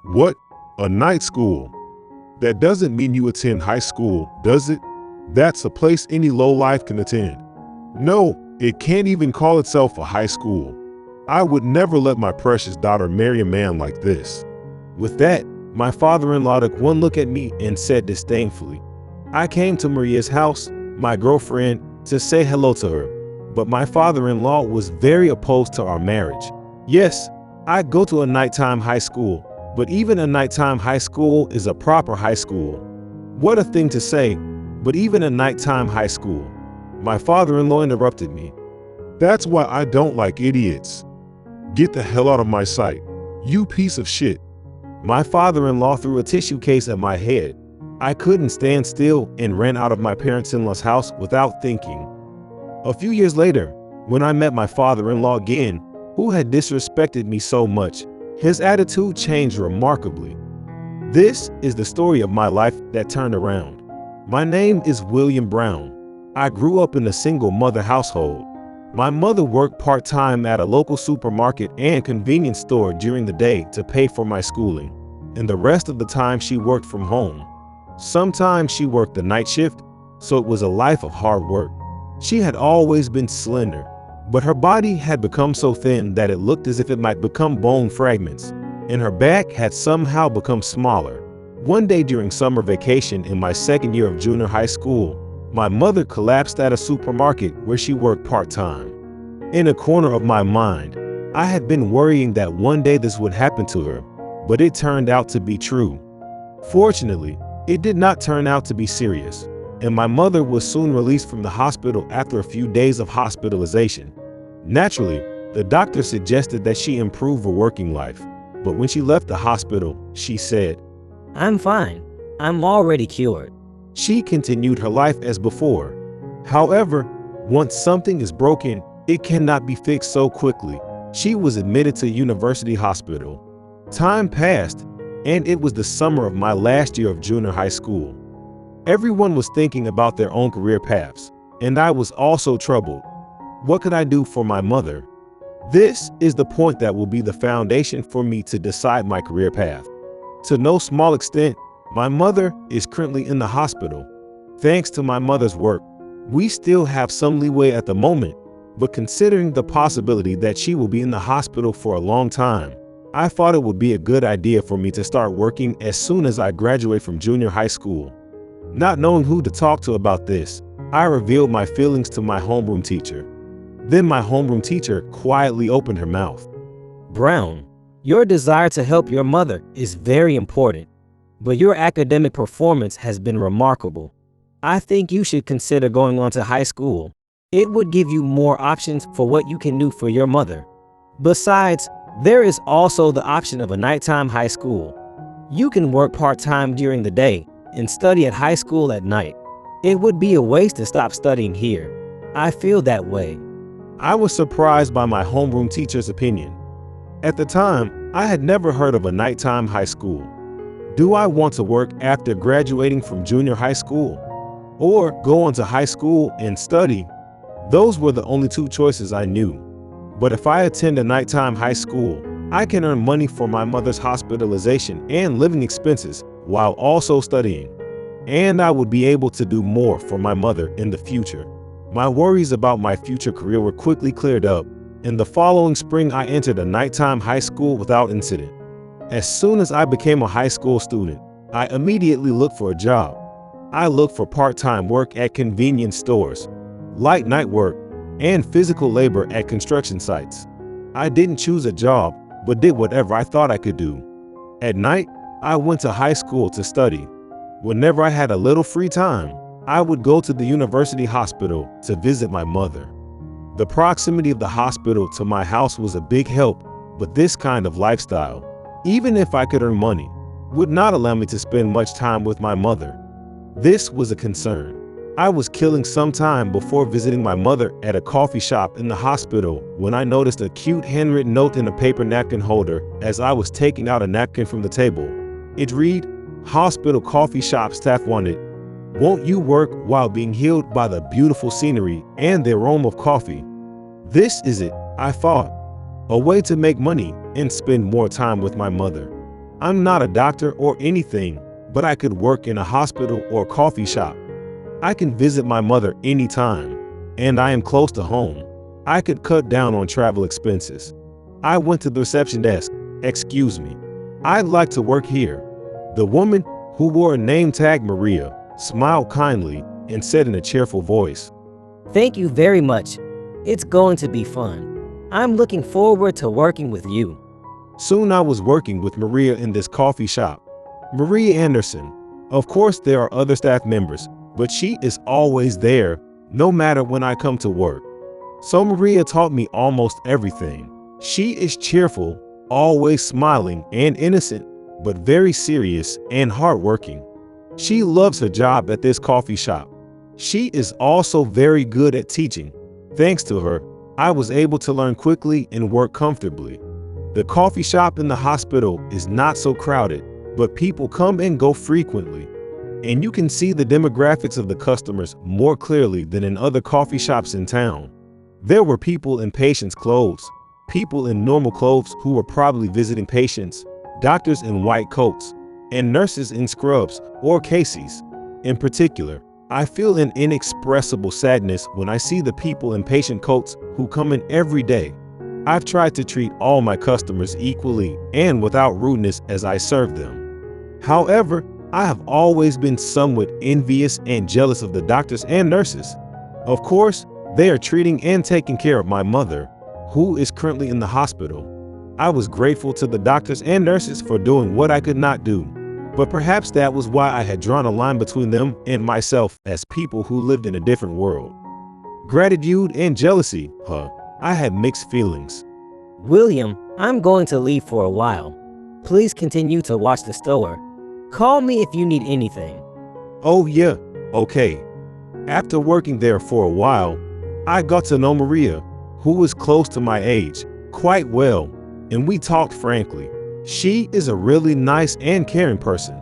What? A night school? That doesn't mean you attend high school, does it? That's a place any lowlife can attend. No, it can't even call itself a high school. I would never let my precious daughter marry a man like this. With that, my father-in-law took one look at me and said disdainfully, I came to Maria's house, my girlfriend, to say hello to her, but my father-in-law was very opposed to our marriage. Yes, I go to a nighttime high school, but even a nighttime high school is a proper high school. What a thing to say, but even a nighttime high school. My father-in-law interrupted me. That's why I don't like idiots. Get the hell out of my sight, you piece of shit. My father-in-law threw a tissue case at my head. I couldn't stand still and ran out of my parents-in-law's house without thinking. A few years later, when I met my father-in-law again, who had disrespected me so much, his attitude changed remarkably. This is the story of my life that turned around. My name is William Brown. I grew up in a single-mother household. My mother worked part-time at a local supermarket and convenience store during the day to pay for my schooling, and the rest of the time she worked from home. Sometimes she worked the night shift, so it was a life of hard work. She had always been slender, but her body had become so thin that it looked as if it might become bone fragments, and her back had somehow become smaller. One day during summer vacation in my second year of junior high school, my mother collapsed at a supermarket where she worked part-time. In a corner of my mind, I had been worrying that one day this would happen to her, but it turned out to be true. Fortunately, it did not turn out to be serious, and my mother was soon released from the hospital after a few days of hospitalization. Naturally, the doctor suggested that she improve her working life, but when she left the hospital, she said, I'm fine. I'm already cured. She continued her life as before. However, once something is broken, it cannot be fixed so quickly. She was admitted to University Hospital. Time passed, and it was the summer of my last year of junior high school. Everyone was thinking about their own career paths, and I was also troubled. What could I do for my mother? This is the point that will be the foundation for me to decide my career path. To no small extent, my mother is currently in the hospital. Thanks to my mother's work, we still have some leeway at the moment, but considering the possibility that she will be in the hospital for a long time, I thought it would be a good idea for me to start working as soon as I graduate from junior high school. Not knowing who to talk to about this, I revealed my feelings to my homeroom teacher. Then my homeroom teacher quietly opened her mouth. Brown, your desire to help your mother is very important, but your academic performance has been remarkable. I think you should consider going on to high school. It would give you more options for what you can do for your mother. Besides, there is also the option of a nighttime high school. You can work part-time during the day and study at high school at night. It would be a waste to stop studying here. I feel that way. I was surprised by my homeroom teacher's opinion. At the time, I had never heard of a nighttime high school. Do I want to work after graduating from junior high school? Or go on to high school and study? Those were the only two choices I knew. But if I attend a nighttime high school, I can earn money for my mother's hospitalization and living expenses while also studying. And I would be able to do more for my mother in the future. My worries about my future career were quickly cleared up. In the following spring, I entered a nighttime high school without incident. As soon as I became a high school student, I immediately looked for a job. I looked for part-time work at convenience stores, light night work, and physical labor at construction sites. I didn't choose a job, but did whatever I thought I could do. At night, I went to high school to study. Whenever I had a little free time, I would go to the university hospital to visit my mother. The proximity of the hospital to my house was a big help, but this kind of lifestyle, even if I could earn money, would not allow me to spend much time with my mother. This was a concern. I was killing some time before visiting my mother at a coffee shop in the hospital when I noticed a cute handwritten note in a paper napkin holder as I was taking out a napkin from the table. It read, "Hospital coffee shop staff wanted. Won't you work while being healed by the beautiful scenery and the aroma of coffee?" This is it, I thought. A way to make money and spend more time with my mother. I'm not a doctor or anything, but I could work in a hospital or coffee shop. I can visit my mother anytime, and I am close to home. I could cut down on travel expenses. I went to the reception desk. Excuse me. I'd like to work here. The woman, who wore a name tag Maria, smiled kindly and said in a cheerful voice, Thank you very much. It's going to be fun. I'm looking forward to working with you. Soon I was working with Maria in this coffee shop. Maria Anderson. Of course, there are other staff members, but she is always there, no matter when I come to work. So Maria taught me almost everything. She is cheerful, always smiling and innocent, but very serious and hardworking. She loves her job at this coffee shop. She is also very good at teaching. Thanks to her, I was able to learn quickly and work comfortably. The coffee shop in the hospital is not so crowded, but people come and go frequently. And you can see the demographics of the customers more clearly than in other coffee shops in town. There were people in patients' clothes, people in normal clothes who were probably visiting patients, doctors in white coats, and nurses in scrubs or cases. In particular, I feel an inexpressible sadness when I see the people in patient coats who come in every day. I've tried to treat all my customers equally and without rudeness as I serve them. However, I have always been somewhat envious and jealous of the doctors and nurses. Of course, they are treating and taking care of my mother, who is currently in the hospital. I was grateful to the doctors and nurses for doing what I could not do. But perhaps that was why I had drawn a line between them and myself as people who lived in a different world. Gratitude and jealousy, I had mixed feelings. William, I'm going to leave for a while. Please continue to watch the store. Call me if you need anything. Oh yeah, okay. After working there for a while, I got to know Maria, who was close to my age, quite well, and we talked frankly. She is a really nice and caring person.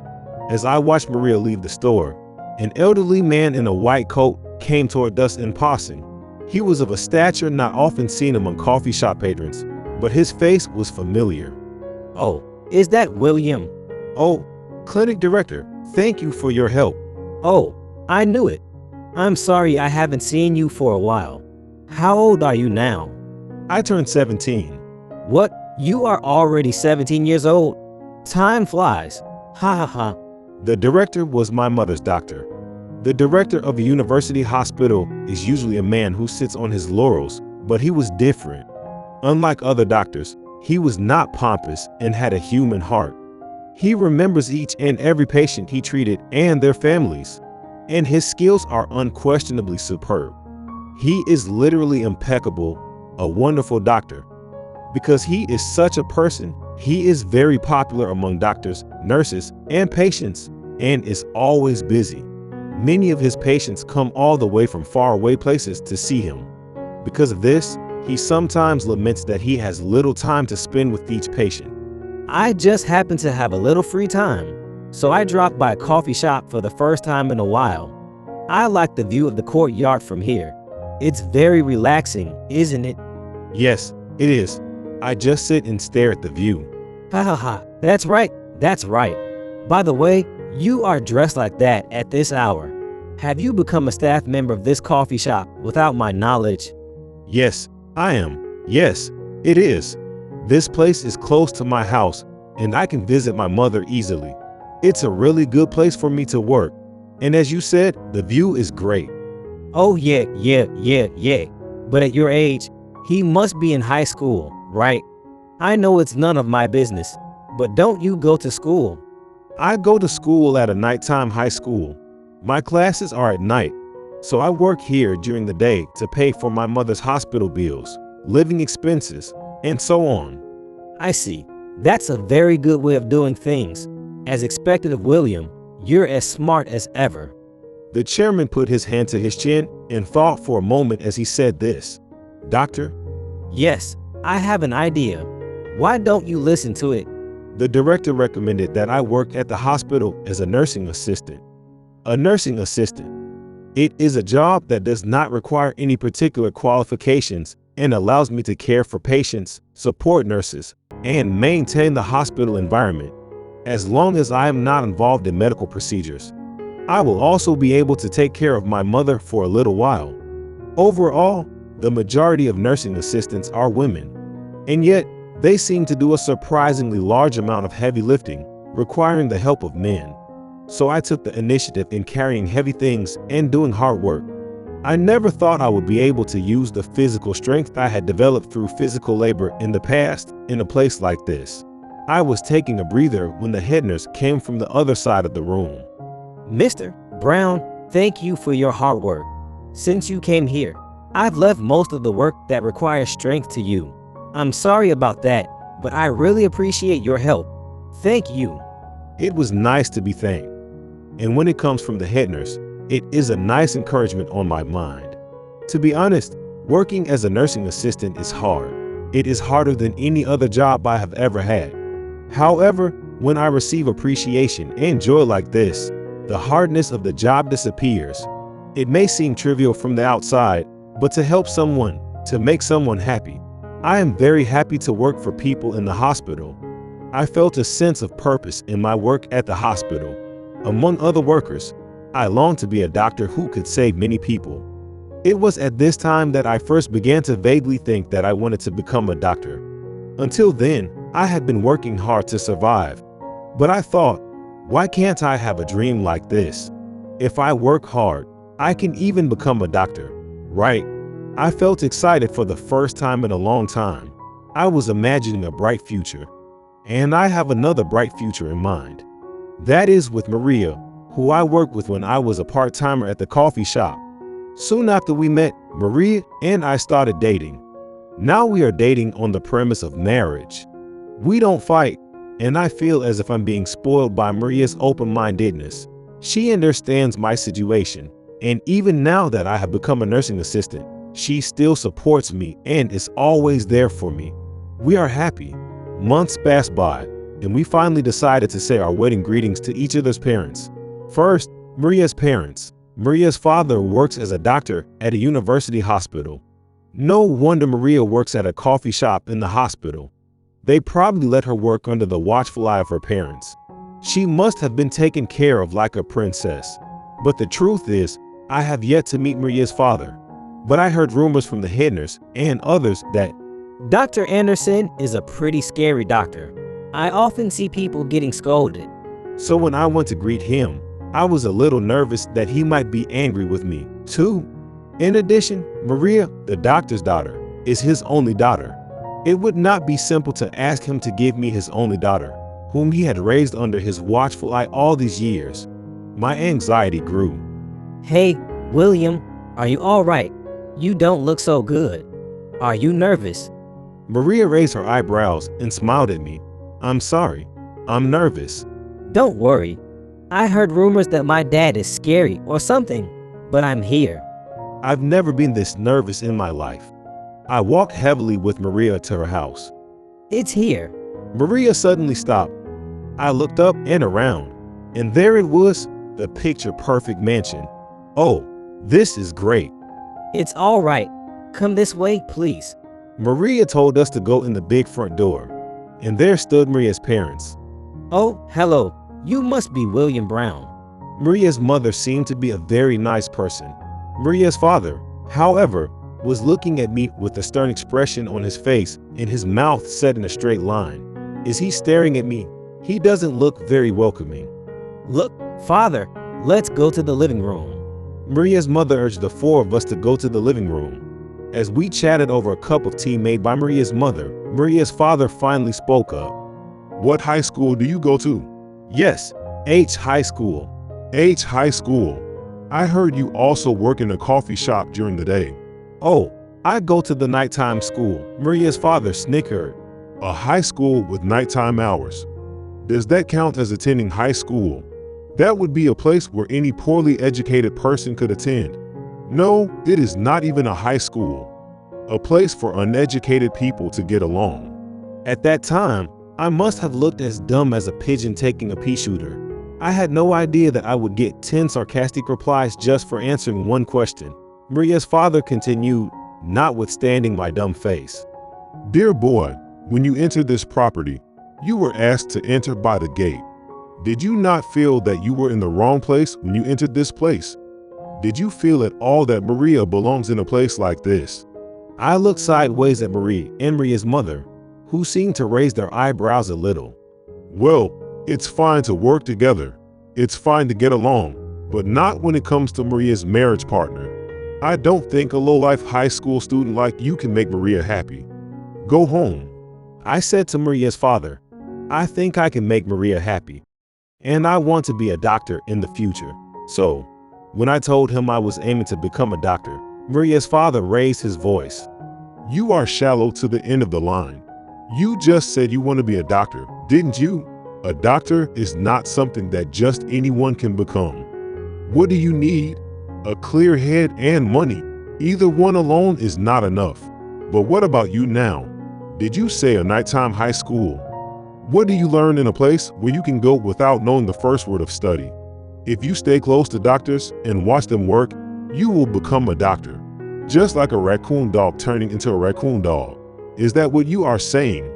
As I watched Maria leave the store, an elderly man in a white coat came toward us in passing. He was of a stature not often seen among coffee shop patrons, but his face was familiar. Oh, is that William? Oh, clinic director, thank you for your help. Oh, I knew it. I'm sorry I haven't seen you for a while. How old are you now? I turned 17. What? You are already 17 years old? Time flies. Ha ha ha. The director was my mother's doctor. The director of a university hospital is usually a man who sits on his laurels, but he was different. Unlike other doctors, he was not pompous and had a human heart. He remembers each and every patient he treated and their families, and his skills are unquestionably superb. He is literally impeccable, a wonderful doctor. Because he is such a person, he is very popular among doctors, nurses, and patients, and is always busy. Many of his patients come all the way from faraway places to see him. Because of this, he sometimes laments that he has little time to spend with each patient. I just happen to have a little free time, so I dropped by a coffee shop for the first time in a while. I like the view of the courtyard from here. It's very relaxing, isn't it? Yes, it is. I just sit and stare at the view. Ha ha ha, that's right, that's right. By the way, you are dressed like that at this hour. Have you become a staff member of this coffee shop without my knowledge? Yes, I am. Yes, it is. This place is close to my house, and I can visit my mother easily. It's a really good place for me to work. And as you said, the view is great. Oh yeah. But at your age, he must be in high school, right? I know it's none of my business, but don't you go to school? I go to school at a nighttime high school. My classes are at night, so I work here during the day to pay for my mother's hospital bills, living expenses, and so on. I see. That's a very good way of doing things. As expected of William, you're as smart as ever. The chairman put his hand to his chin and thought for a moment as he said this. Doctor? Yes, I have an idea. Why don't you listen to it? The director recommended that I work at the hospital as a nursing assistant. A nursing assistant. It is a job that does not require any particular qualifications and allows me to care for patients, support nurses, and maintain the hospital environment. as long as I am not involved in medical procedures. I will also be able to take care of my mother for a little while. Overall, the majority of nursing assistants are women, and yet they seem to do a surprisingly large amount of heavy lifting, requiring the help of men. So I took the initiative in carrying heavy things and doing hard work. I never thought I would be able to use the physical strength I had developed through physical labor in the past in a place like this. I was taking a breather when the head nurse came from the other side of the room. Mr. Brown, thank you for your hard work. Since you came here, I've left most of the work that requires strength to you. I'm sorry about that, but I really appreciate your help. Thank you. It was nice to be thanked. And when it comes from the head nurse, it is a nice encouragement on my mind. To be honest, working as a nursing assistant is hard. It is harder than any other job I have ever had. However, when I receive appreciation and joy like this, the hardness of the job disappears. It may seem trivial from the outside, but to help someone, to make someone happy. I am very happy to work for people in the hospital. I felt a sense of purpose in my work at the hospital. Among other workers, I longed to be a doctor who could save many people. It was at this time that I first began to vaguely think that I wanted to become a doctor. Until then, I had been working hard to survive. But I thought, why can't I have a dream like this? If I work hard, I can even become a doctor, right? I felt excited for the first time in a long time. I was imagining a bright future. And I have another bright future in mind. That is with Maria, who I worked with when I was a part-timer at the coffee shop. Soon after we met, Maria and I started dating. Now we are dating on the premise of marriage. We don't fight, and I feel as if I'm being spoiled by Maria's open-mindedness. She understands my situation, and even now that I have become a nursing assistant, she still supports me and is always there for me. We are happy. Months passed by, and we finally decided to say our wedding greetings to each other's parents. First, Maria's parents. Maria's father works as a doctor at a university hospital. No wonder Maria works at a coffee shop in the hospital. They probably let her work under the watchful eye of her parents. She must have been taken care of like a princess. But the truth is, I have yet to meet Maria's father. But I heard rumors from the head nurse and others that Dr. Anderson is a pretty scary doctor. I often see people getting scolded. So when I went to greet him, I was a little nervous that he might be angry with me, too. In addition, Maria, the doctor's daughter, is his only daughter. It would not be simple to ask him to give me his only daughter, whom he had raised under his watchful eye all these years. My anxiety grew. Hey, William, are you all right? You don't look so good. Are you nervous? Maria raised her eyebrows and smiled at me. I'm sorry. I'm nervous. Don't worry. I heard rumors that my dad is scary or something, but I'm here. I've never been this nervous in my life. I walked heavily with Maria to her house. It's here. Maria suddenly stopped. I looked up and around, and there it was, the picture-perfect mansion. Oh, this is great. It's all right. Come this way, please. Maria told us to go in the big front door, and there stood Maria's parents. Oh, hello. You must be William Brown. Maria's mother seemed to be a very nice person. Maria's father, however, was looking at me with a stern expression on his face and his mouth set in a straight line. Is he staring at me? He doesn't look very welcoming. Look, Father, let's go to the living room. Maria's mother urged the four of us to go to the living room. As we chatted over a cup of tea made by Maria's mother, Maria's father finally spoke up. What high school do you go to? Yes, H High School. H High School. I heard you also work in a coffee shop during the day. Oh, I go to the nighttime school. Maria's father snickered. A high school with nighttime hours. Does that count as attending high school? That would be a place where any poorly educated person could attend. No, it is not even a high school. A place for uneducated people to get along. At that time, I must have looked as dumb as a pigeon taking a pea shooter. I had no idea that I would get 10 sarcastic replies just for answering one question. Maria's father continued, notwithstanding my dumb face. Dear boy, when you entered this property, you were asked to enter by the gate. Did you not feel that you were in the wrong place when you entered this place? Did you feel at all that Maria belongs in a place like this? I looked sideways at Marie and Maria's mother, who seemed to raise their eyebrows a little. Well, it's fine to work together. It's fine to get along, but not when it comes to Maria's marriage partner. I don't think a low-life high school student like you can make Maria happy. Go home. I said to Maria's father, I think I can make Maria happy. And I want to be a doctor in the future. So, when I told him I was aiming to become a doctor, Maria's father raised his voice. You are shallow to the end of the line. You just said you want to be a doctor, didn't you? A doctor is not something that just anyone can become. What do you need? A clear head and money. Either one alone is not enough. But what about you now? Did you say a nighttime high school? What do you learn in a place where you can go without knowing the first word of study? If you stay close to doctors and watch them work, you will become a doctor. Just like a raccoon dog turning into a raccoon dog. Is that what you are saying?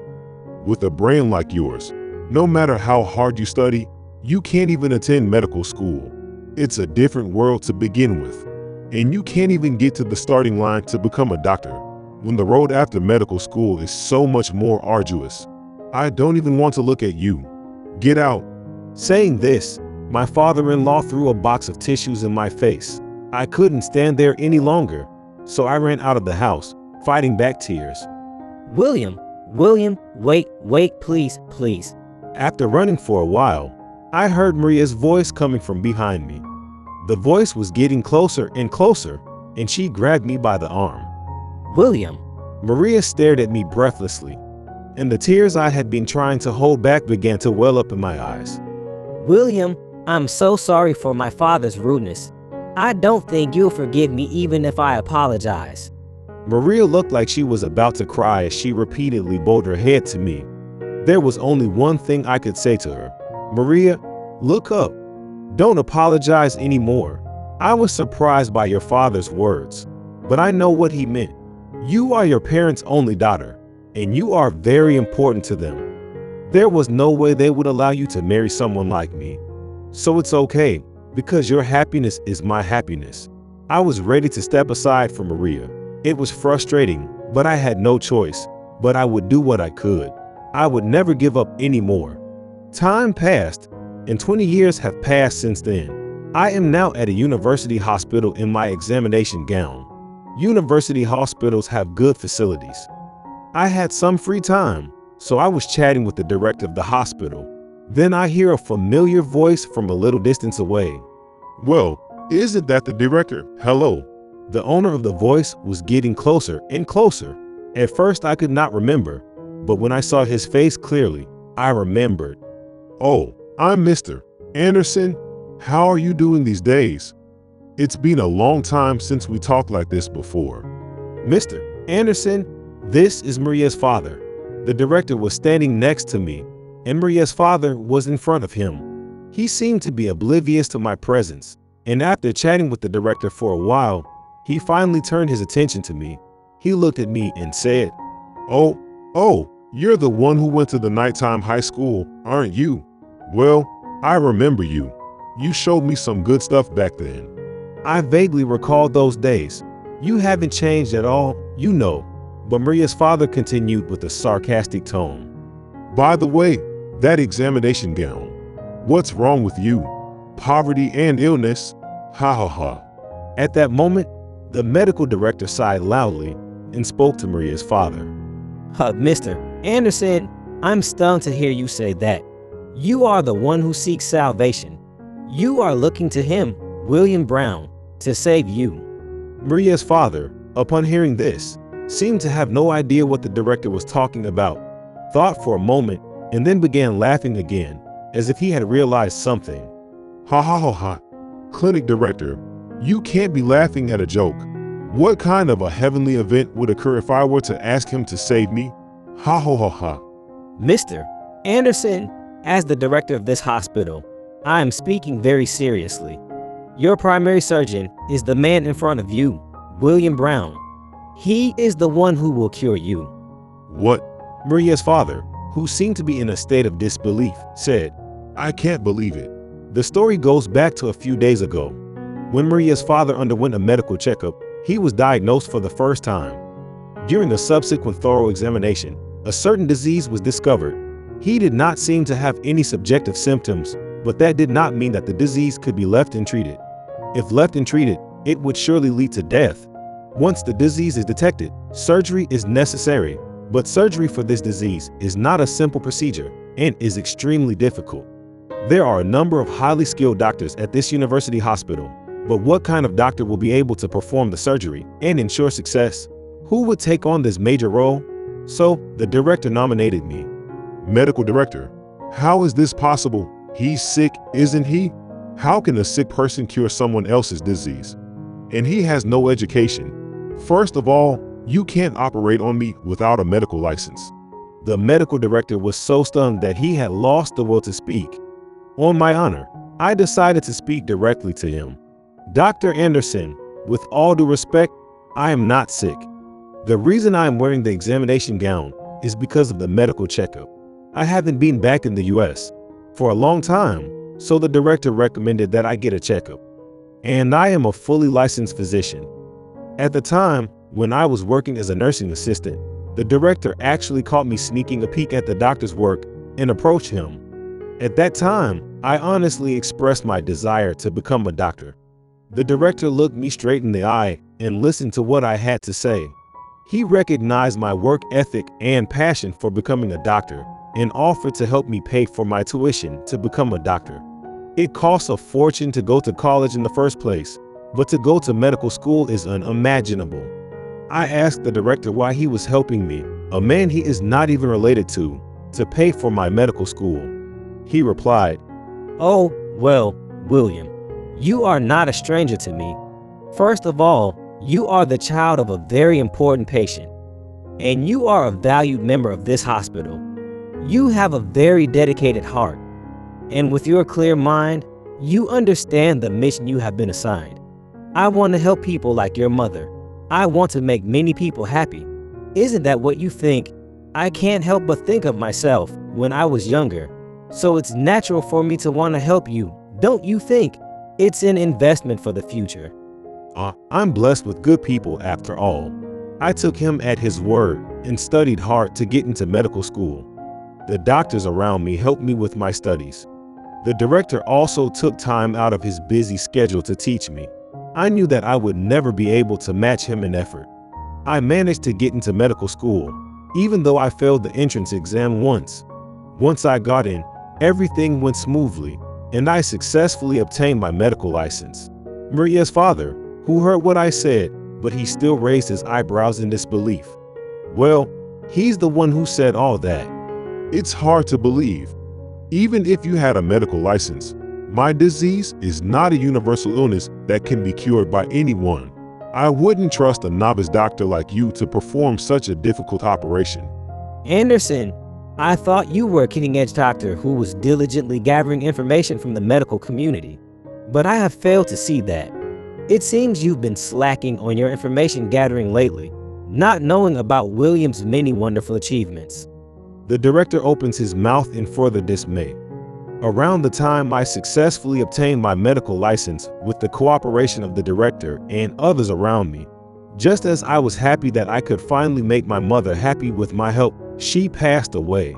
With a brain like yours, no matter how hard you study, you can't even attend medical school. It's a different world to begin with. And you can't even get to the starting line to become a doctor, when the road after medical school is so much more arduous. I don't even want to look at you. Get out. Saying this, my father-in-law threw a box of tissues in my face. I couldn't stand there any longer, so I ran out of the house, fighting back tears. William, wait, please. After running for a while, I heard Maria's voice coming from behind me. The voice was getting closer and closer, and she grabbed me by the arm. William. Maria stared at me breathlessly, and the tears I had been trying to hold back began to well up in my eyes. William, I'm so sorry for my father's rudeness. I don't think you'll forgive me even if I apologize. Maria looked like she was about to cry as she repeatedly bowed her head to me. There was only one thing I could say to her. Maria, look up. Don't apologize anymore. I was surprised by your father's words, but I know what he meant. You are your parents' only daughter, and you are very important to them. There was no way they would allow you to marry someone like me. So it's okay, because your happiness is my happiness. I was ready to step aside from Maria. It was frustrating, but I had no choice. But I would do what I could. I would never give up anymore. Time passed, and 20 years have passed since then. I am now at a university hospital in my examination gown. University hospitals have good facilities. I had some free time, so I was chatting with the director of the hospital. Then I hear a familiar voice from a little distance away. Well, isn't that the director? Hello. The owner of the voice was getting closer and closer. At first I could not remember, but when I saw his face clearly, I remembered. Oh, I'm Mr. Anderson. How are you doing these days? It's been a long time since we talked like this before. Mr. Anderson, this is Maria's father. The director was standing next to me, and Maria's father was in front of him. He seemed to be oblivious to my presence, and after chatting with the director for a while, he finally turned his attention to me. He looked at me and said, Oh, you're the one who went to the nighttime high school, aren't you? Well, I remember you. You showed me some good stuff back then. I vaguely recalled those days. You haven't changed at all, you know. But Maria's father continued with a sarcastic tone. By the way, that examination gown. What's wrong with you? Poverty and illness? Ha ha ha. At that moment, the medical director sighed loudly and spoke to Maria's father. Mr. Anderson, I'm stunned to hear you say that. You are the one who seeks salvation. You are looking to him, William Brown, to save you. Maria's father, upon hearing this, seemed to have no idea what the director was talking about, thought for a moment, and then began laughing again, as if he had realized something. Ha ha ha ha. Clinic director, you can't be laughing at a joke. What kind of a heavenly event would occur if I were to ask him to save me? Ha ha ha ha. Mr. Anderson, as the director of this hospital, I am speaking very seriously. Your primary surgeon is the man in front of you, William Brown. He is the one who will cure you. What? Maria's father, who seemed to be in a state of disbelief, said, I can't believe it. The story goes back to a few days ago. When Maria's father underwent a medical checkup, he was diagnosed for the first time. During the subsequent thorough examination, a certain disease was discovered. He did not seem to have any subjective symptoms, but that did not mean that the disease could be left untreated. If left untreated, it would surely lead to death. Once the disease is detected, surgery is necessary, but surgery for this disease is not a simple procedure and is extremely difficult. There are a number of highly skilled doctors at this university hospital, but what kind of doctor will be able to perform the surgery and ensure success? Who would take on this major role? So, the director nominated me. Medical director, how is this possible? He's sick, isn't he? How can a sick person cure someone else's disease? And he has no education. First of all, you can't operate on me without a medical license. The medical director was so stunned that he had lost the will to speak. On my honor, I decided to speak directly to him. Dr. Anderson, with all due respect, I am not sick. The reason I am wearing the examination gown is because of the medical checkup. I haven't been back in the US for a long time, so the director recommended that I get a checkup. And I am a fully licensed physician. At the time, when I was working as a nursing assistant, the director actually caught me sneaking a peek at the doctor's work and approached him. At that time, I honestly expressed my desire to become a doctor. The director looked me straight in the eye and listened to what I had to say. He recognized my work ethic and passion for becoming a doctor and offered to help me pay for my tuition to become a doctor. It costs a fortune to go to college in the first place, but to go to medical school is unimaginable. I asked the director why he was helping me, a man he is not even related to pay for my medical school. He replied, "Oh, well, William, you are not a stranger to me. First of all, you are the child of a very important patient, and you are a valued member of this hospital. You have a very dedicated heart, and with your clear mind, you understand the mission you have been assigned. I want to help people like your mother. I want to make many people happy. Isn't that what you think? I can't help but think of myself when I was younger, so it's natural for me to want to help you, don't you think? It's an investment for the future." I'm blessed with good people after all. I took him at his word and studied hard to get into medical school. The doctors around me helped me with my studies. The director also took time out of his busy schedule to teach me. I knew that I would never be able to match him in effort. I managed to get into medical school, even though I failed the entrance exam once. Once I got in, everything went smoothly, and I successfully obtained my medical license. Maria's father, who heard what I said, but he still raised his eyebrows in disbelief. Well, he's the one who said all that. It's hard to believe. Even if you had a medical license, my disease is not a universal illness that can be cured by anyone. I wouldn't trust a novice doctor like you to perform such a difficult operation. Anderson, I thought you were a cutting-edge doctor who was diligently gathering information from the medical community, but I have failed to see that. It seems you've been slacking on your information gathering lately, not knowing about William's many wonderful achievements. The director opens his mouth in further dismay. Around the time I successfully obtained my medical license with the cooperation of the director and others around me, just as I was happy that I could finally make my mother happy with my help, she passed away.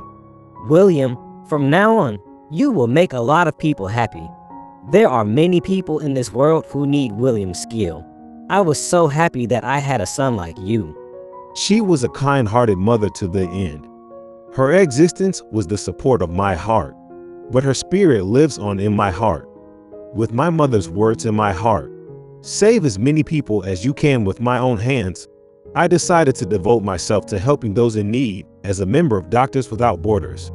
William, from now on, you will make a lot of people happy. There are many people in this world who need William's skill. I was so happy that I had a son like you. She was a kind-hearted mother to the end. Her existence was the support of my heart, but her spirit lives on in my heart. With my mother's words in my heart, save as many people as you can with my own hands, I decided to devote myself to helping those in need as a member of Doctors Without Borders.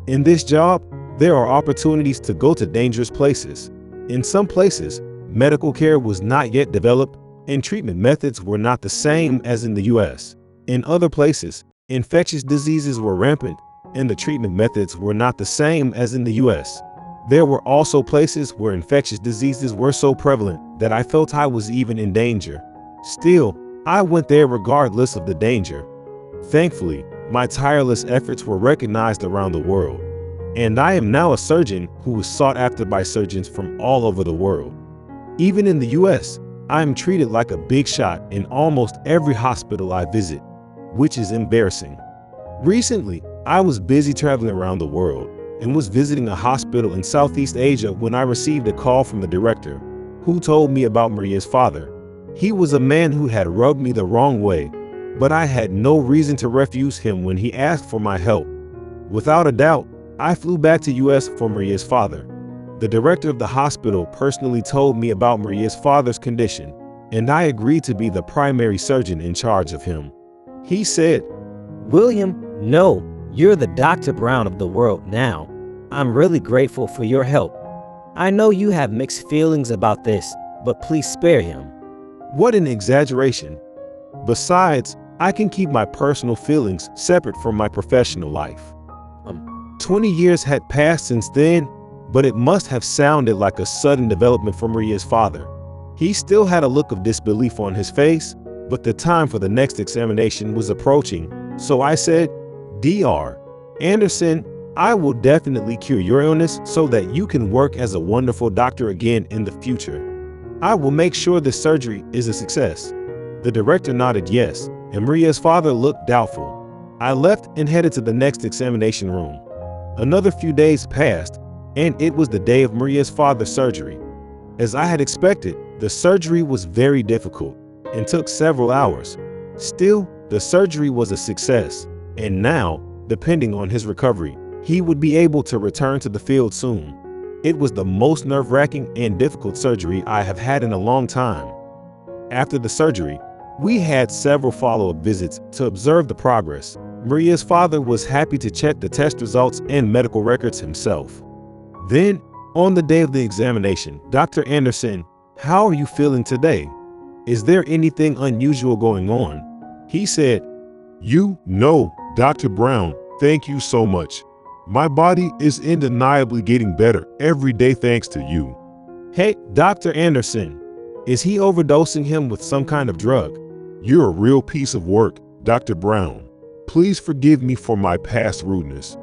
In this job, there are opportunities to go to dangerous places. In some places, medical care was not yet developed and treatment methods were not the same as in the US. In other places, infectious diseases were rampant and the treatment methods were not the same as in the US. There were also places where infectious diseases were so prevalent that I felt I was even in danger. Still, I went there regardless of the danger. Thankfully, my tireless efforts were recognized around the world. and I am now a surgeon who is sought after by surgeons from all over the world. Even in the US, I am treated like a big shot in almost every hospital I visit, which is embarrassing. Recently, I was busy traveling around the world and was visiting a hospital in Southeast Asia when I received a call from the director, who told me about Maria's father. He was a man who had rubbed me the wrong way, but I had no reason to refuse him when he asked for my help. Without a doubt, I flew back to US for Maria's father. The director of the hospital personally told me about Maria's father's condition, and I agreed to be the primary surgeon in charge of him. He said, William, no, you're the Dr. Brown of the world now. I'm really grateful for your help. I know you have mixed feelings about this, but please spare him. What an exaggeration. Besides, I can keep my personal feelings separate from my professional life. 20 years had passed since then, but it must have sounded like a sudden development for Maria's father. He still had a look of disbelief on his face, but the time for the next examination was approaching, so I said, Dr. Anderson, I will definitely cure your illness so that you can work as a wonderful doctor again in the future. I will make sure the surgery is a success. The director nodded yes, and Maria's father looked doubtful. I left and headed to the next examination room. Another few days passed, and it was the day of Maria's father's surgery. As I had expected, the surgery was very difficult and took several hours. Still, the surgery was a success, and now, depending on his recovery, he would be able to return to the field soon. It was the most nerve-wracking and difficult surgery I have had in a long time. After the surgery, we had several follow-up visits to observe the progress. Maria's father was happy to check the test results and medical records himself. Then, on the day of the examination, Dr. Anderson, how are you feeling today? Is there anything unusual going on? He said, No, Dr. Brown, thank you so much. My body is undeniably getting better every day thanks to you. Hey, Dr. Anderson, is he overdosing him with some kind of drug? You're a real piece of work, Dr. Brown. Please forgive me for my past rudeness.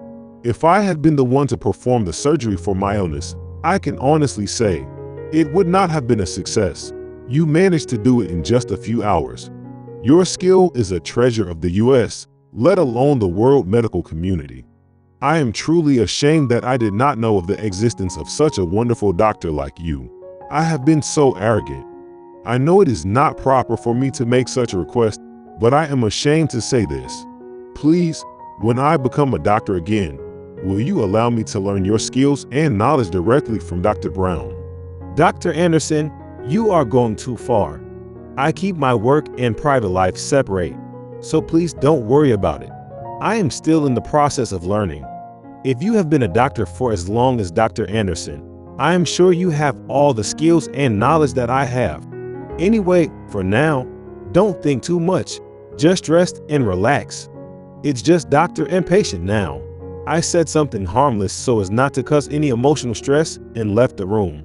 If I had been the one to perform the surgery for my illness, I can honestly say, it would not have been a success. You managed to do it in just a few hours. Your skill is a treasure of the US, let alone the world medical community. I am truly ashamed that I did not know of the existence of such a wonderful doctor like you. I have been so arrogant. I know it is not proper for me to make such a request, but I am ashamed to say this. Please, when I become a doctor again, will you allow me to learn your skills and knowledge directly from Dr. Brown? Dr. Anderson, you are going too far. I keep my work and private life separate, so please don't worry about it. I am still in the process of learning. If you have been a doctor for as long as Dr. Anderson, I am sure you have all the skills and knowledge that I have. Anyway, for now, don't think too much. Just rest and relax. It's just doctor and patient now. I said something harmless so as not to cause any emotional stress and left the room.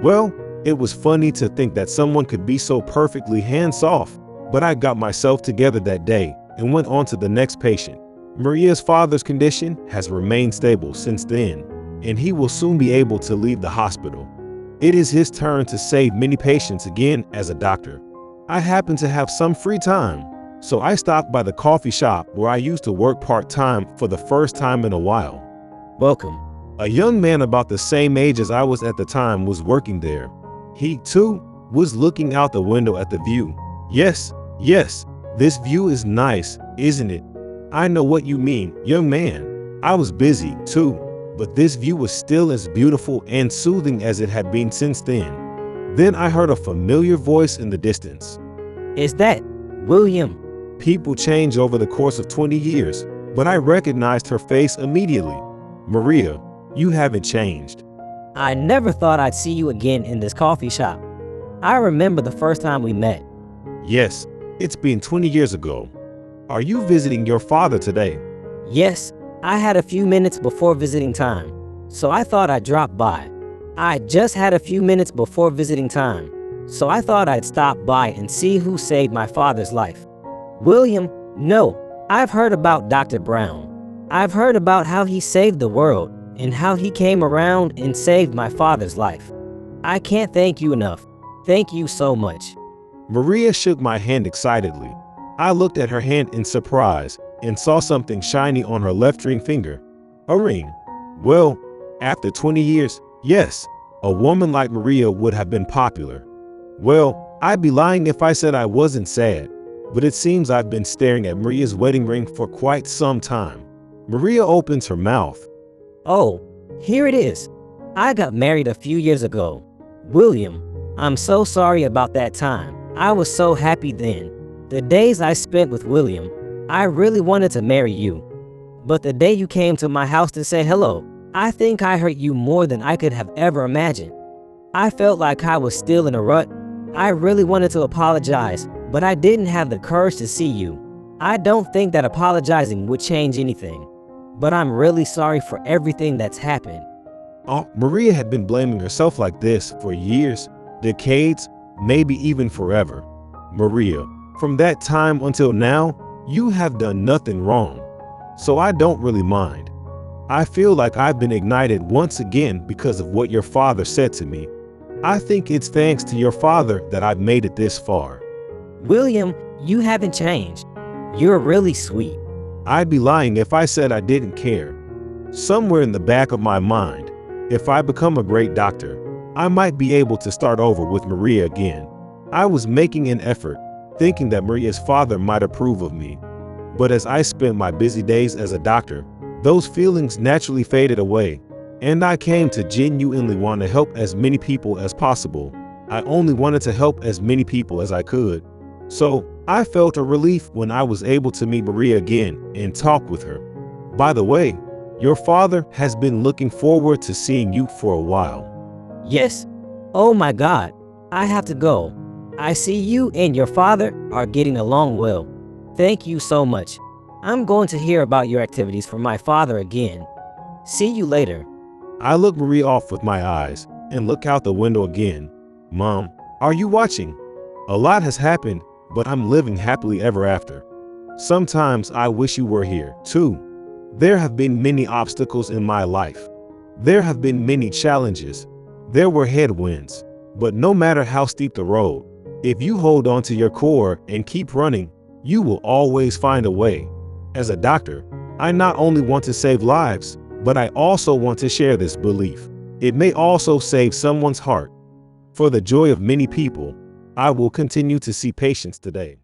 Well, it was funny to think that someone could be so perfectly hands-off, but I got myself together that day and went on to the next patient. Maria's father's condition has remained stable since then, and he will soon be able to leave the hospital. It is his turn to save many patients again as a doctor. I happen to have some free time, so I stopped by the coffee shop where I used to work part-time for the first time in a while. Welcome. A young man about the same age as I was at the time was working there. He, too, was looking out the window at the view. Yes, this view is nice, isn't it? I know what you mean, young man. I was busy, too, but this view was still as beautiful and soothing as it had been since then. Then I heard a familiar voice in the distance. Is that William? People change over the course of 20 years, but I recognized her face immediately. Maria, you haven't changed. I never thought I'd see you again in this coffee shop. I remember the first time we met. Yes, it's been 20 years ago. Are you visiting your father today? Yes, I had a few minutes before visiting time, so I thought I'd drop by. I just had a few minutes before visiting time, so I thought I'd stop by and see who saved my father's life. William, no, I've heard about Dr. Brown. I've heard about how he saved the world, and how he came around and saved my father's life. I can't thank you enough. Thank you so much. Maria shook my hand excitedly. I looked at her hand in surprise and saw something shiny on her left ring finger. A ring. Well, after 20 years, yes, a woman like Maria would have been popular. Well, I'd be lying if I said I wasn't sad, but it seems I've been staring at Maria's wedding ring for quite some time. Maria opens her mouth. Oh, here it is. I got married a few years ago. William, I'm so sorry about that time. I was so happy then. The days I spent with William, I really wanted to marry you. But the day you came to my house to say hello, I think I hurt you more than I could have ever imagined. I felt like I was still in a rut. I really wanted to apologize, but I didn't have the courage to see you. I don't think that apologizing would change anything. But I'm really sorry for everything that's happened. Oh, Maria had been blaming herself like this for years, decades, maybe even forever. Maria, from that time until now, you have done nothing wrong. So I don't really mind. I feel like I've been ignited once again because of what your father said to me. I think it's thanks to your father that I've made it this far. William, you haven't changed. You're really sweet. I'd be lying if I said I didn't care. Somewhere in the back of my mind, if I become a great doctor, I might be able to start over with Maria again. I was making an effort, thinking that Maria's father might approve of me. But as I spent my busy days as a doctor, those feelings naturally faded away, and I came to genuinely want to help as many people as possible. I only wanted to help as many people as I could. So I felt a relief when I was able to meet Maria again and talk with her. By the way, your father has been looking forward to seeing you for a while. Yes. Oh my God. I have to go. I see you and your father are getting along well. Thank you so much. I'm going to hear about your activities from my father again. See you later. I look Maria off with my eyes and look out the window again. Mom, are you watching? A lot has happened, but I'm living happily ever after. Sometimes I wish you were here, too. There have been many obstacles in my life. There have been many challenges. There were headwinds. But no matter how steep the road, if you hold on to your core and keep running, you will always find a way. As a doctor, I not only want to save lives, but I also want to share this belief. It may also save someone's heart. For the joy of many people, I will continue to see patients today.